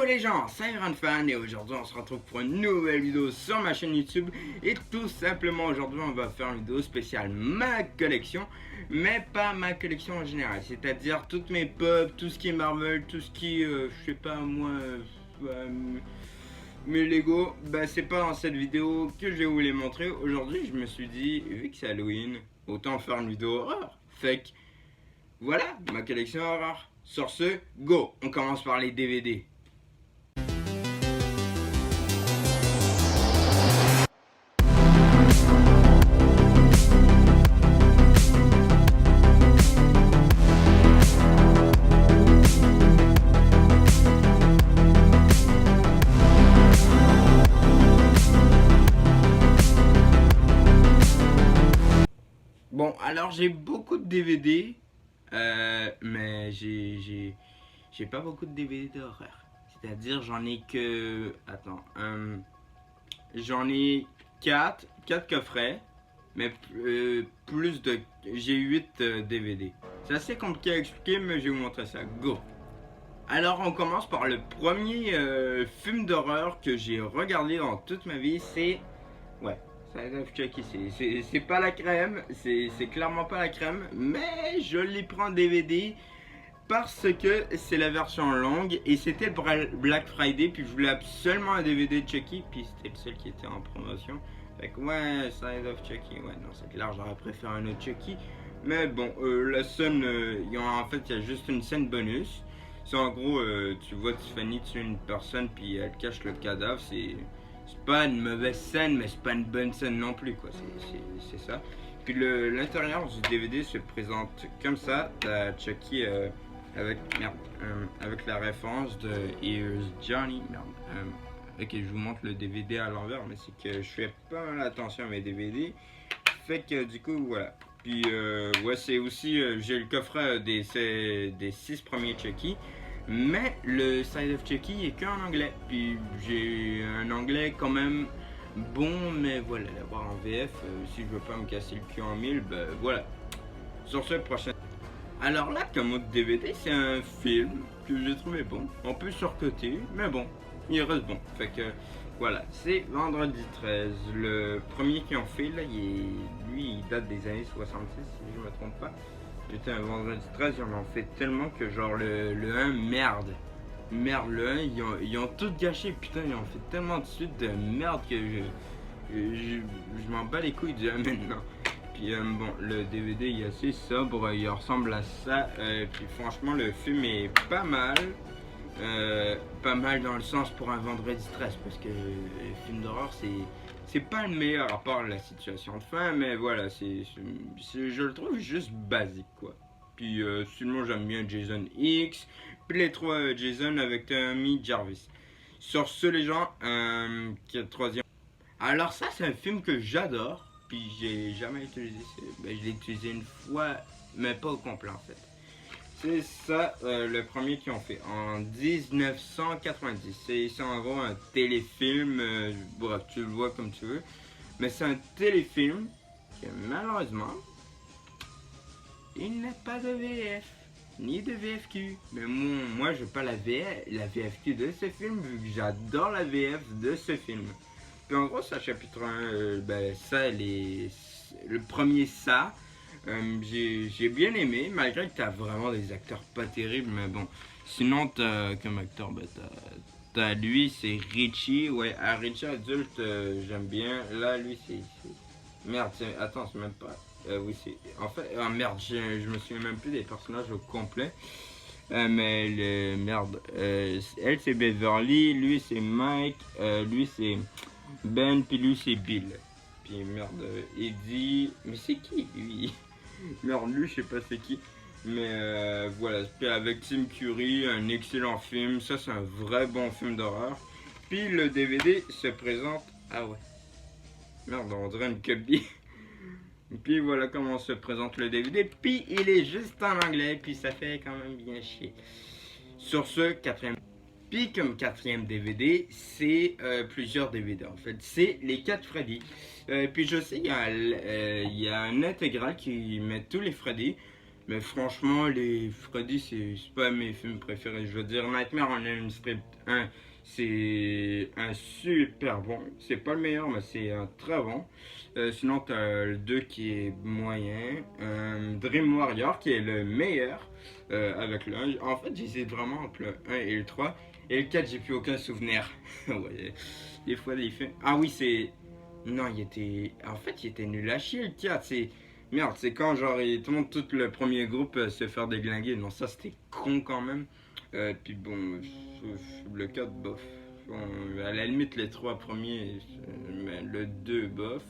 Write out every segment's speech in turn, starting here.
les gens, c'est Iron Fan et aujourd'hui on se retrouve pour une nouvelle vidéo sur ma chaîne YouTube. Et tout simplement aujourd'hui on va faire une vidéo spéciale ma collection, mais pas ma collection en général. C'est-à-dire toutes mes pop, tout ce qui est Marvel, tout ce qui je sais pas moi, mes Lego. Bah c'est pas dans cette vidéo que je vais vous les montrer. Aujourd'hui je me suis dit, vu que c'est Halloween, autant faire une vidéo horreur. Fait que voilà ma collection horreur. Sur ce, go, on commence par les DVD. Bon, alors j'ai beaucoup de DVD, mais j'ai pas beaucoup de DVD d'horreur. C'est-à-dire j'en ai que... Attends, j'en ai 4 coffrets, mais plus de... J'ai 8 DVD. C'est assez compliqué à expliquer, mais je vais vous montrer ça. Go! Alors on commence par le premier film d'horreur que j'ai regardé dans toute ma vie, c'est... Ouais, Side of Chucky, c'est pas la crème, c'est clairement pas la crème, mais je l'ai pris en DVD parce que c'est la version longue et c'était Black Friday, puis je voulais absolument un DVD de Chucky, puis c'était le seul qui était en promotion. Fait que ouais, Side of Chucky, ouais, non, c'est clair, j'aurais préféré un autre Chucky, mais bon, la scène, en fait, il y a juste une scène bonus. C'est en gros, tu vois Tiffany tuer une personne, puis elle cache le cadavre, c'est pas une mauvaise scène, mais c'est pas une bonne scène non plus, quoi. C'est ça. Puis l'intérieur du DVD se présente comme ça. T'as Chucky avec la référence de Here's Johnny. Merde. Ok, je vous montre le DVD à l'envers, mais c'est que je fais pas mal attention à mes DVD. Fait que du coup, voilà. Puis ouais, c'est aussi, j'ai le coffret des 6 premiers Chucky. Mais le Side of Chucky est qu'en anglais. Puis j'ai un anglais quand même bon, mais voilà, l'avoir en VF, si je veux pas me casser le cul en mille, ben voilà. Sur ce, prochain. Alors là, comme autre DVD, c'est un film que j'ai trouvé bon. Un peu surcoté, mais bon, il reste bon. Fait que voilà, c'est Vendredi 13. Le premier qu'ils ont fait, là, lui, il date des années 66, si je me trompe pas. Putain, Vendredi 13, ils en ont fait tellement que genre le 1, merde. Merde, le 1, ils ont tout gâché. Putain, ils ont fait tellement de suite de merde que je m'en bats les couilles du 1 maintenant. Puis bon, le DVD il est assez sobre, il ressemble à ça. Puis franchement, le film est pas mal. Pas mal dans le sens pour un Vendredi 13, parce que le film d'horreur, c'est pas le meilleur à part la situation de fin, mais voilà, je le trouve juste basique, quoi. Puis sinon j'aime bien Jason X, puis les 3 Jason avec Tommy Jarvis. Sur ce les gens, qui est le troisième. Alors ça c'est un film que j'adore, puis j'ai jamais utilisé, je l'ai utilisé une fois, mais pas au complet en fait. C'est ça, le premier qu'ils ont fait en 1990. C'est en gros un téléfilm, bref, tu le vois comme tu veux. Mais c'est un téléfilm que malheureusement, il n'a pas de VF, ni de VFQ. Mais moi je veux pas la VFQ de ce film, vu que j'adore la VF de ce film. Puis en gros, ça chapitre 1, ça, le premier ça. J'ai bien aimé, malgré que t'as vraiment des acteurs pas terribles, mais bon. Sinon, t'as comme acteur, t'as lui, c'est Richie. Ouais, Richie adulte, j'aime bien. Là, lui, c'est... Merde, attends, c'est même pas... oui, c'est... En fait, merde, je me souviens même plus des personnages au complet. Mais merde, elle, c'est Beverly, lui, c'est Mike, lui, c'est Ben, puis lui, c'est Bill. Puis merde, Eddie... Mais c'est qui, lui? Merde, lui, je sais pas c'est qui. Mais voilà, avec Tim Curry, un excellent film. Ça, c'est un vrai bon film d'horreur. Puis le DVD se présente... Ah ouais. Merde, on dirait une copie. Puis voilà comment se présente le DVD. Puis il est juste en anglais. Puis ça fait quand même bien chier. Sur ce, quatrième... Puis comme quatrième DVD, c'est plusieurs DVD en fait. C'est les 4 Freddy. Puis je sais, il y a un intégral qui met tous les Freddy. Mais franchement, les Freddy, c'est pas mes films préférés. Je veux dire, Nightmare on Elm Street 1, c'est un super bon. C'est pas le meilleur, mais c'est un très bon. Sinon, t'as le 2 qui est moyen. Dream Warrior qui est le meilleur avec le 1. En fait, j'hésite vraiment entre le 1 et le 3. Et le 4, j'ai plus aucun souvenir. Ouais, des fois, des films. Ah oui, c'est. Non, il était. En fait, il était nul à chier le 4. C'est. Merde, c'est quand genre tout le monde, tout le premier groupe se faire déglinguer. Non, ça c'était con quand même. Puis bon, le 4 bof. À la limite les trois premiers, mais le 2 bof.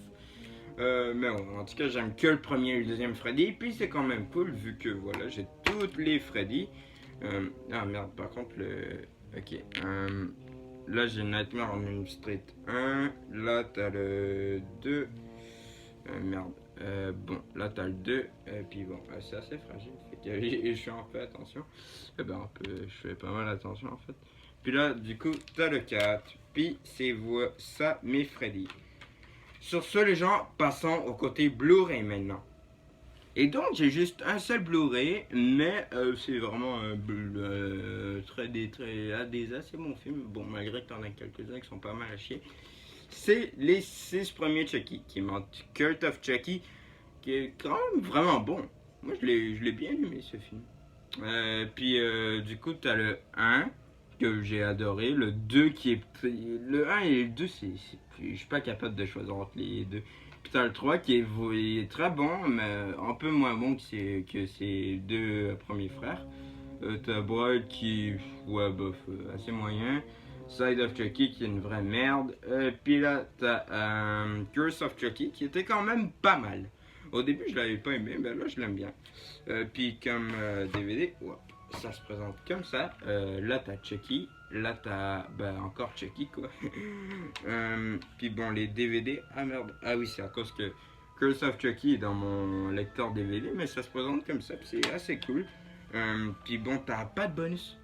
Mais bon, en tout cas j'aime que le premier et le deuxième Freddy. Puis c'est quand même cool vu que voilà, j'ai toutes les Freddy. Ah merde, par contre le... Ok. Là j'ai Nightmare on Elm Street 1. Là t'as le 2. Merde. Bon, là t'as le 2, et puis bon, c'est assez fragile, fait que je fais un peu attention. Je fais pas mal attention en fait. Puis là, du coup, t'as le 4, puis c'est ça, mes Freddy. Sur ce, les gens, passons au côté Blu-ray maintenant. Et donc, j'ai juste un seul Blu-ray, mais c'est vraiment des assez bons films. Bon, malgré que t'en as quelques-uns qui sont pas mal à chier. C'est les 6 premiers Chucky qui mentent. Cult of Chucky, qui est quand même vraiment bon. Moi, je l'ai bien aimé ce film. Puis, du coup, t'as le 1 que j'ai adoré. Le 2 qui est. Le 1 et le 2, je suis pas capable de choisir entre les deux. Puis t'as le 3 il est très bon, mais un peu moins bon que ses deux premiers frères. T'as Bride qui. Ouais, bof, assez moyen. Side of Chucky qui est une vraie merde. Puis là, t'as Curse of Chucky qui était quand même pas mal. Au début, je l'avais pas aimé, mais là, je l'aime bien. Puis comme DVD, ouais, ça se présente comme ça. Là, t'as Chucky. Là, t'as encore Chucky, quoi. Puis bon, les DVD. Ah merde. Ah oui, c'est à cause que Curse of Chucky est dans mon lecteur DVD, mais ça se présente comme ça. Puis c'est assez cool. Puis bon, t'as pas de bonus.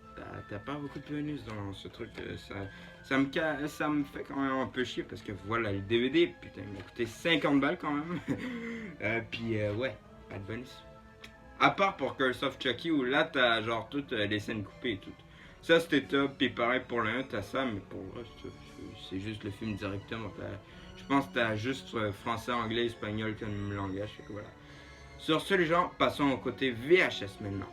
T'as pas beaucoup de bonus dans ce truc. Ça me fait quand même un peu chier parce que voilà, le DVD, putain, il m'a coûté 50 balles quand même. Puis ouais, pas de bonus. À part pour Curse of Chucky où là t'as genre toutes les scènes coupées et tout. Ça c'était top. Puis pareil pour le 1, t'as ça, mais pour le reste, c'est juste le film directement. Je pense que t'as juste français, anglais, espagnol comme langage. Fait que voilà. Sur ce, les gens, passons au côté VHS maintenant.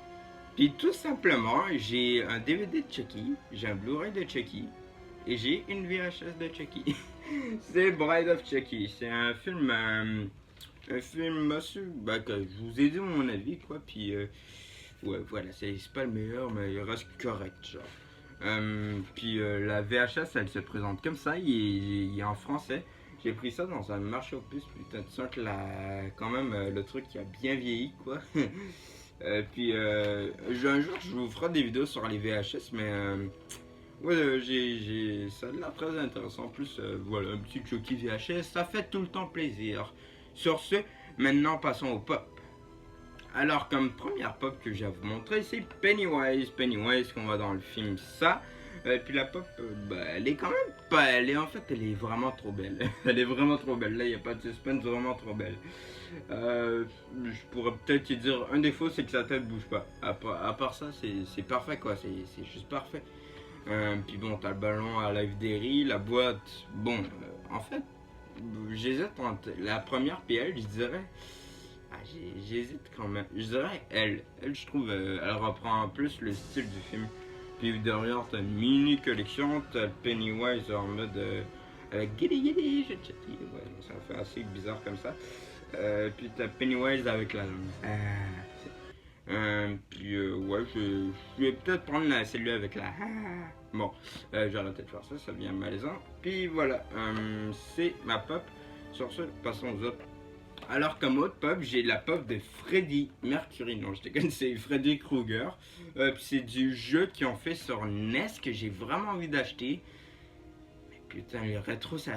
Puis tout simplement, j'ai un DVD de Chucky, j'ai un Blu-ray de Chucky et j'ai une VHS de Chucky. C'est Bride of Chucky. C'est un film assez, que je vous ai dit mon avis quoi. Puis ouais, voilà, c'est pas le meilleur, mais il reste correct genre. Puis la VHS, elle se présente comme ça. Il est en français. J'ai pris ça dans un marché aux puces. Putain, tu sens que quand même le truc qui a bien vieilli quoi. Puis un jour je vous ferai des vidéos sur les VHS, mais ouais, ça a l'air très intéressant. En plus, voilà, un petit Chucky VHS, ça fait tout le temps plaisir. Sur ce, maintenant passons au pop. Alors, comme première pop que j'ai à vous montrer, c'est Pennywise. Pennywise qu'on voit dans le film ça. Puis la pop, elle est quand même pas. Elle est vraiment trop belle. Elle est vraiment trop belle. Là, il n'y a pas de suspense, vraiment trop belle. Je pourrais peut-être te dire un défaut, c'est que sa tête bouge pas. À part ça, c'est parfait quoi. C'est juste parfait. Puis bon, t'as le ballon à Live Derry, la boîte. Bon, en fait, j'hésite entre la première puis elle, je dirais. J'hésite quand même. Je dirais elle. Elle, je trouve, elle reprend plus le style du film. Puis derrière, t'as une mini collection, t'as Pennywise en mode Giddy Giddy, je Chucky. Ouais, ça fait assez bizarre comme ça. Puis t'as Pennywise avec la langue. Puis ouais, je vais peut-être prendre celle-là avec la. Bon, j'ai arrêté de faire ça, ça devient malaisant. Puis voilà, c'est ma pop. Sur ce, passons aux autres. Alors comme autre pop, j'ai la pop de Freddy Mercury. Non, je te connais, c'est Freddy Krueger. Puis c'est du jeu qu'ils ont fait sur NES que j'ai vraiment envie d'acheter. Mais putain, le rétro, ça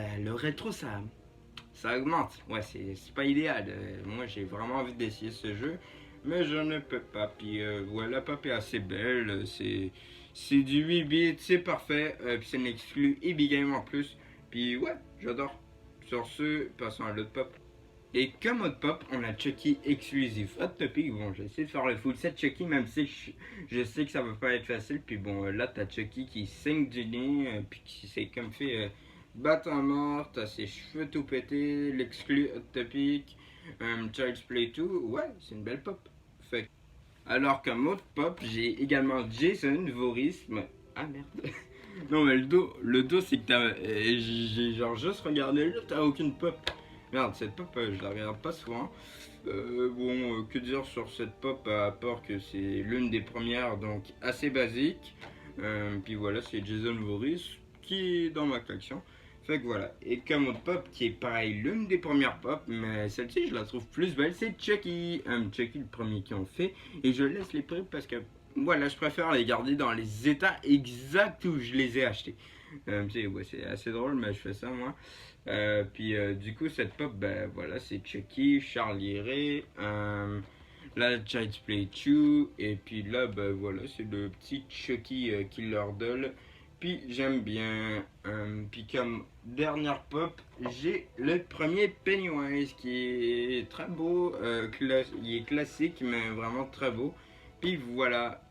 augmente. Ouais, c'est pas idéal. Moi, j'ai vraiment envie d'essayer ce jeu. Mais je ne peux pas. Puis ouais, la pop est assez belle. C'est du 8 bits, c'est parfait. Puis c'est une exclu Epic Game en plus. Puis ouais, j'adore. Sur ce, passons à l'autre pop. Et comme Hot Pop, on a Chucky exclusif Hot Topic. Bon, j'ai essayé de faire le full set Chucky, même si je sais que ça va pas être facile. Puis bon, là, t'as Chucky qui saigne du nez, puis qui s'est comme fait battre à mort. T'as ses cheveux tout pétés, l'exclu Hot Topic, Child's Play 2. Ouais, c'est une belle pop. Fait. Alors comme Hot Pop, j'ai également Jason Voorhees. Ah merde. Non, mais le dos c'est que t'as. J'ai genre juste regardé là, t'as aucune pop. Merde, cette pop, je la regarde pas souvent. Bon, que dire sur cette pop à part que c'est l'une des premières, donc assez basique. Puis voilà, c'est Jason Voorhees qui est dans ma collection. Fait que voilà. Et comme autre pop qui est pareil, l'une des premières pop, mais celle-ci je la trouve plus belle, c'est Chucky. Chucky, le premier qu'ils ont fait. Et je laisse les prix parce que voilà, je préfère les garder dans les états exacts où je les ai achetés. C'est assez drôle, mais je fais ça moi. Puis du coup, cette pop, ben voilà, c'est Chucky, Charlie Ray, la Child's Play 2, et puis là, ben voilà, c'est le petit Chucky Killer Doll. Puis j'aime bien. Puis comme dernière pop, j'ai le premier Pennywise qui est très beau, il est classique, mais vraiment très beau. Puis voilà,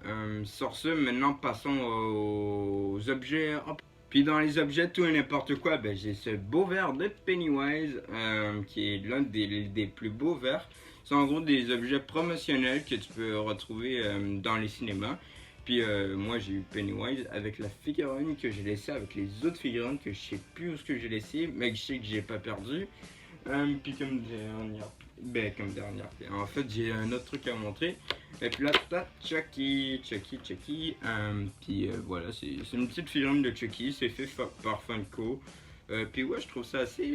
sur ce, maintenant passons aux objets. Puis dans les objets, tout et n'importe quoi, ben, j'ai ce beau verre de Pennywise, qui est l'un des plus beaux verres. C'est en gros des objets promotionnels que tu peux retrouver dans les cinémas. Puis moi j'ai eu Pennywise avec la figurine que j'ai laissée avec les autres figurines que je sais plus où ce que j'ai laissé, mais que je sais que j'ai pas perdu. Puis comme dernière, en fait j'ai un autre truc à montrer. Et puis là t'as Chucky. Puis voilà, c'est une petite figurine de Chucky, c'est fait par Funko. Puis ouais, je trouve ça assez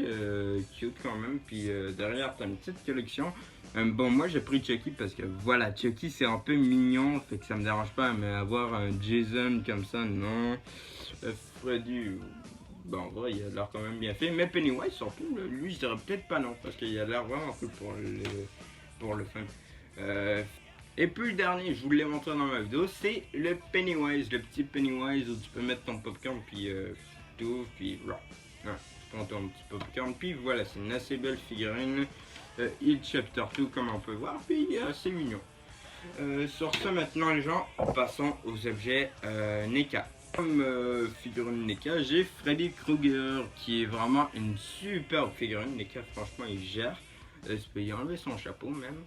cute quand même. Puis derrière t'as une petite collection. Bon, moi j'ai pris Chucky parce que voilà, Chucky c'est un peu mignon, fait que ça me dérange pas, mais avoir un Jason comme ça, non. Freddy, bon, en vrai, il a l'air quand même bien fait, mais Pennywise surtout, lui je dirais peut-être pas non, parce qu'il a l'air vraiment cool pour le fun. Et puis le dernier, je vous l'ai montré dans ma vidéo, c'est le Pennywise, le petit Pennywise où tu peux mettre ton popcorn, puis tout, puis voilà. Ouais, tu prends ton petit popcorn, puis voilà, c'est une assez belle figurine. Il Chapter 2 comme on peut voir, puis il est assez mignon. Sur ce maintenant les gens, passons aux objets NECA. Comme figurine NECA, j'ai Freddy Krueger qui est vraiment une superbe figurine. NECA franchement il gère, je peux y enlever son chapeau même.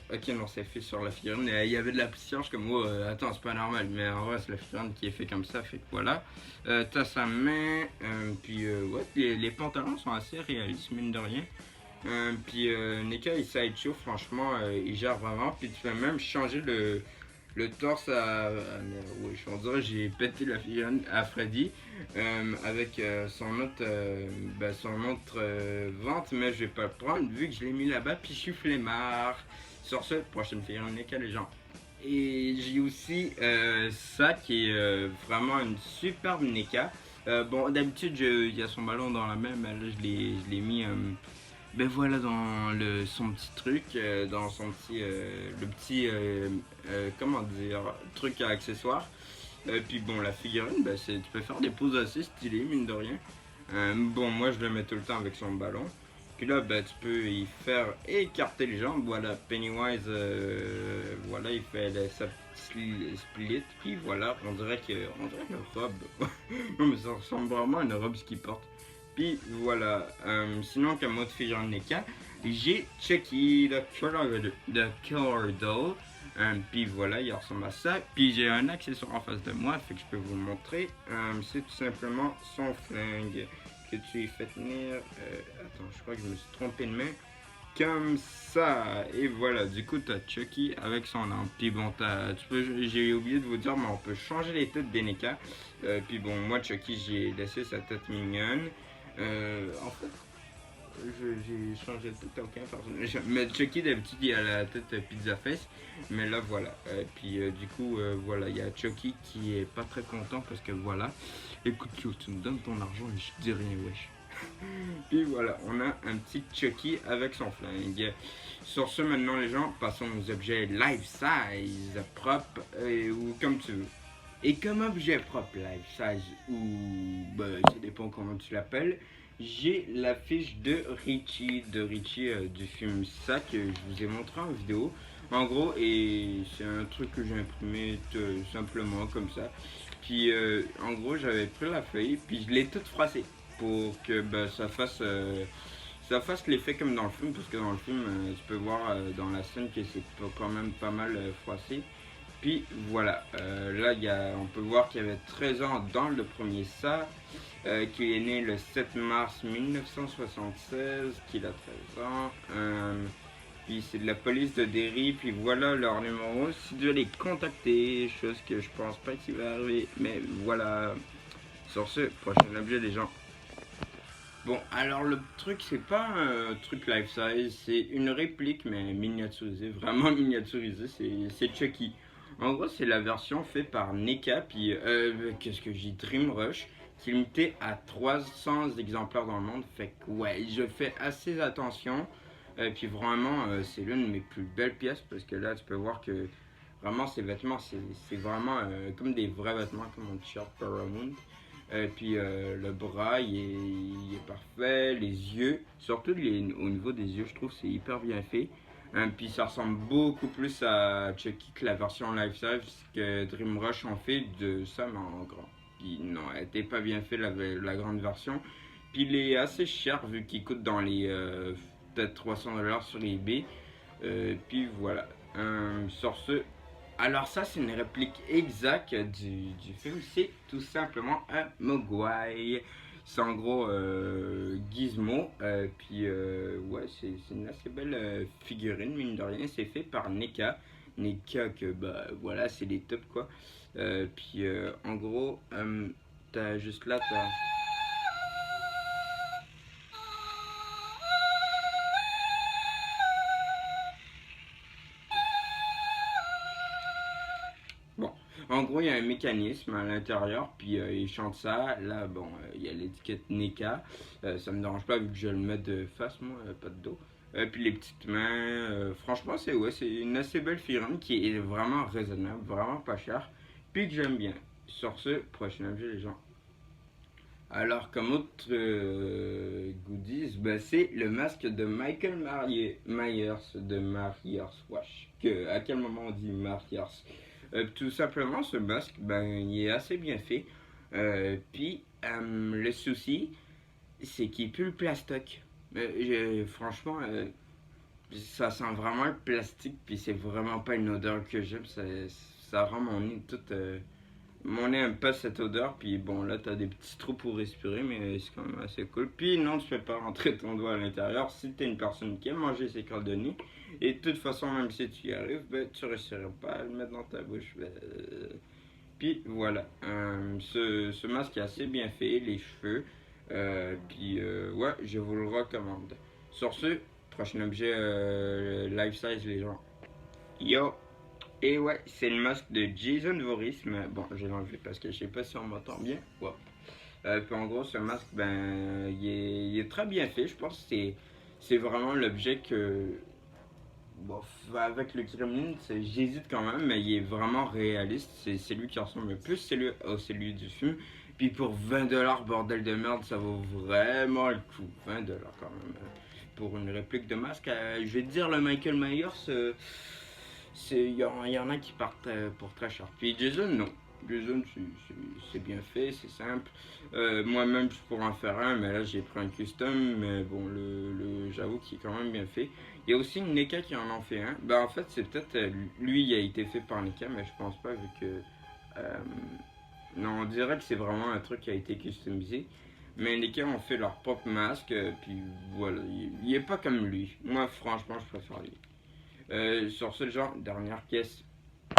Ok non c'est fait sur la figurine, il y avait de la poussière, je suis comme oh, attends c'est pas normal, mais en vrai c'est la figurine qui est fait comme ça, fait que voilà. T'as sa main, ouais, les pantalons sont assez réalistes mine de rien. Puis NECA il sideshow franchement il gère vraiment, puis tu peux même changer le torse oui, on dirait j'ai pété la figurine à Freddy avec son autre vente, mais je vais pas le prendre vu que je l'ai mis là-bas, puis je suis flemmard. Sur ce, prochaine figurine NECA les gens. Et j'ai aussi ça qui est vraiment une superbe NECA. Bon, d'habitude il y a son ballon dans la main, mais là je l'ai mis ben voilà dans son petit truc, dans son petit, le petit, comment dire, truc à accessoires. Puis bon, la figurine, ben, tu peux faire des poses assez stylées, mine de rien. Bon, moi je le mets tout le temps avec son ballon. Puis là, ben, tu peux y faire écarter les jambes. Voilà, Pennywise, voilà, il fait sa petite split. Puis voilà, on dirait une robe. Non, mais ça ressemble vraiment à une robe ce qu'il porte. Puis voilà, sinon comme autre figurine NECA, j'ai Chucky, the Killer Doll. Puis voilà, il ressemble à ça. Puis j'ai un accessoire en face de moi, fait que je peux vous le montrer. C'est tout simplement son flingue que tu lui fais tenir. Attends, je crois que je me suis trompé de main. Comme ça. Et voilà, du coup, tu as Chucky avec son arme. Puis bon, j'ai oublié de vous dire, mais on peut changer les têtes des NECA. Puis bon, moi, Chucky, j'ai laissé sa tête mignonne. En fait, j'ai changé de tête à aucun personnage. Mais Chucky d'habitude il a la tête pizza face. Mais là voilà. Puis du coup voilà, il y a Chucky qui est pas très content parce que voilà. Écoute, tu me donnes ton argent et je dis rien, wesh. Puis voilà, on a un petit Chucky avec son flingue. Sur ce maintenant les gens, passons aux objets life size, propre ou comme tu veux. Et comme objet propre life size ou ça dépend comment tu l'appelles, j'ai l'affiche de Richie, du film Ça que je vous ai montré en vidéo. En gros, et c'est un truc que j'ai imprimé tout simplement comme ça. Puis en gros, j'avais pris la feuille, puis je l'ai toute froissée pour que bah, ça fasse l'effet comme dans le film, parce que dans le film, tu peux voir dans la scène que c'est quand même pas mal froissé. Puis voilà, là on peut voir qu'il y avait 13 ans dans le premier Ça, qu'il est né le 7 mars 1976, qu'il a 13 ans. Puis c'est de la police de Derry, puis voilà leur numéro si tu veux les contacter, chose que je pense pas qu'il va arriver, mais voilà. Sur ce, prochain objet les gens. Bon, alors le truc, c'est pas un truc life size, c'est une réplique, mais miniaturisée, vraiment miniaturisée, c'est Chucky. En gros, c'est la version faite par NECA, puis qu'est-ce que j'ai Dream Rush, qui est limité à 300 exemplaires dans le monde. Fait que ouais, je fais assez attention. Puis vraiment, c'est l'une de mes plus belles pièces, parce que là, tu peux voir que vraiment, ces vêtements, c'est vraiment comme des vrais vêtements, comme mon t-shirt Paramount. Puis le bras il est parfait, les yeux, surtout au niveau des yeux, je trouve c'est hyper bien fait. Puis ça ressemble beaucoup plus à Chucky que la version life size que Dream Rush en fait de ça, mais en grand. Puis non, elle était pas bien fait la grande version. Puis il est assez cher vu qu'il coûte dans les peut-être 300$ sur eBay. Puis voilà. Sur ce, alors ça c'est une réplique exacte du film, c'est tout simplement un Mogwai. C'est en gros Gizmo, puis ouais c'est une assez belle figurine, mine de rien, c'est fait par NECA. NECA que bah voilà c'est les tops quoi. Puis en gros, t'as juste là, t'as... Bon, en gros, il y a un mécanisme à l'intérieur, puis il chante ça. Là, bon, il y a l'étiquette NECA. Ça me dérange pas vu que je le mets de face, moi, pas de dos. Puis les petites mains, franchement, c'est une assez belle figurine qui est vraiment raisonnable, vraiment pas chère, puis que j'aime bien. Sur ce, prochain objet, les gens. Alors, comme autre goodies, bah, c'est le masque de Michael Myers de Myers Wash. À quel moment on dit Myers? Tout simplement, ce masque, ben, il est assez bien fait. Puis, le souci, c'est qu'il pue le plastoc. Franchement, ça sent vraiment le plastique, puis c'est vraiment pas une odeur que j'aime. Ça rend mon nez tout. Mon nez aime pas cette odeur, puis bon, là t'as des petits trous pour respirer, mais c'est quand même assez cool. Puis non, tu fais pas rentrer ton doigt à l'intérieur si t'es une personne qui aime manger ses crottes de nez. Et de toute façon, même si tu y arrives, ben, tu réussiras pas à le mettre dans ta bouche. Puis voilà, ce masque est assez bien fait, les cheveux. Puis ouais, je vous le recommande. Sur ce, prochain objet life size, les gens. Yo! Et ouais, c'est le masque de Jason Voorhees, mais bon, je l'ai enlevé parce que je sais pas si on m'entend bien. Ouais. Puis en gros, ce masque, ben, il est très bien fait. Je pense que c'est vraiment l'objet que, bon, avec le Gremlin, j'hésite quand même, mais il est vraiment réaliste. C'est lui qui ressemble le plus celui du film. Puis pour 20$, bordel de merde, ça vaut vraiment le coup. 20$ quand même. Pour une réplique de masque, je vais te dire, le Michael Myers, il y en a qui partent pour très cher. Puis Jason, non. Jason, c'est bien fait, c'est simple. Moi-même, je pourrais en faire un, mais là, j'ai pris un custom. Mais bon, j'avoue qu'il est quand même bien fait. Il y a aussi une NECA qui en fait un. Bah, en fait, c'est peut-être lui, il a été fait par NECA, mais je pense pas, vu que. Non, on dirait que c'est vraiment un truc qui a été customisé. Mais NECA ont fait leur propre masque, puis voilà. Il est pas comme lui. Moi, franchement, je préfère lui. Sur ce genre, dernière pièce.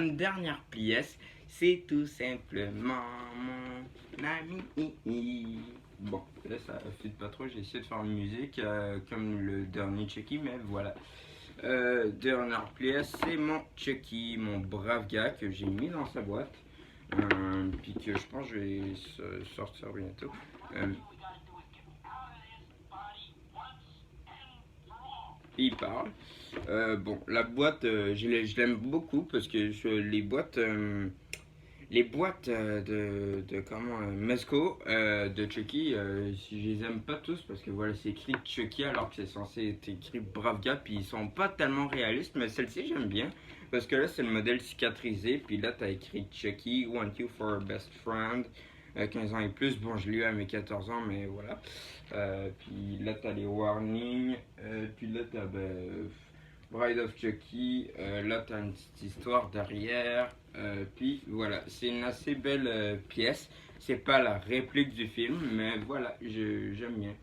Une dernière pièce, c'est tout simplement mon ami. Bon, là ça fit pas trop, j'ai essayé de faire une musique comme le dernier Chucky, mais voilà. Dernière pièce, c'est mon Chucky, mon brave gars que j'ai mis dans sa boîte. Puis que je pense que je vais sortir bientôt. Il parle. Bon, la boîte, je l'aime beaucoup parce que les boîtes, les boîtes de comment Mezco de Chucky, si je les aime pas tous parce que voilà, c'est écrit Chucky alors que c'est censé être écrit Bravga, puis ils sont pas tellement réalistes, mais celle-ci j'aime bien parce que là c'est le modèle cicatrisé, puis là t'as écrit Chucky, Want You for a Best Friend, 15 ans et plus. Bon, je l'ai eu à mes 14 ans, mais voilà. Puis là t'as les warnings, puis là t'as Bride of Chucky, là t'as une petite histoire derrière, puis voilà, c'est une assez belle pièce. C'est pas la réplique du film, mais voilà, j'aime bien.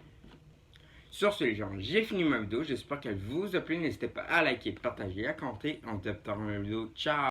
Sur ce, les gens, j'ai fini ma vidéo. J'espère qu'elle vous a plu. N'hésitez pas à liker, partager, à commenter. On te retrouve dans la vidéo. Ciao!